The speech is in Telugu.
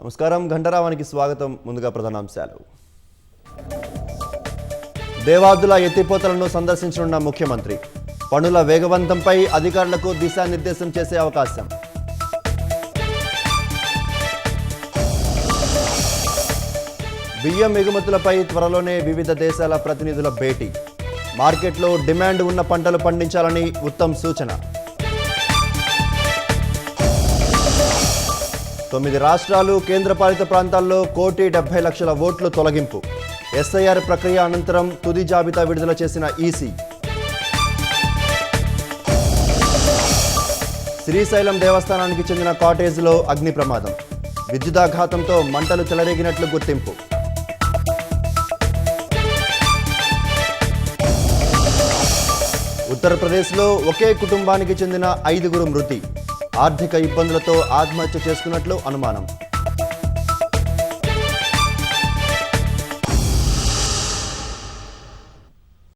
నమస్కారం ఘంటరావానికి స్వాగతం. ముందుగా ప్రధానాంశాలు. దేవాదుల ఎత్తిపోతలను సందర్శించనున్న ముఖ్యమంత్రి. పనుల వేగవంతంపై అధికారులకు దిశానిర్దేశం చేసే అవకాశం. బియ్యం ఎగుమతులపై త్వరలోనే వివిధ దేశాల ప్రతినిధుల భేటీ. మార్కెట్లో డిమాండ్ ఉన్న పంటలు పండించాలని ఉత్తమ్ సూచన. 9 రాష్ట్రాలు కేంద్రపాలిత ప్రాంతాల్లో 1,70,00,000 ఓట్లు తొలగింపు. ఎస్ఐఆర్ ప్రక్రియ అనంతరం తుది జాబితా విడుదల చేసిన ఈసీ. శ్రీశైలం దేవస్థానానికి చెందిన కాటేజ్లో అగ్ని ప్రమాదం. విద్యుదాఘాతంతో మంటలు చెలరేగినట్లు గుర్తింపు. ఉత్తరప్రదేశ్లో ఒకే కుటుంబానికి చెందిన 5గురు మృతి. ఆర్థిక ఇబ్బందులతో ఆత్మహత్య చేసుకున్నట్లు అనుమానం.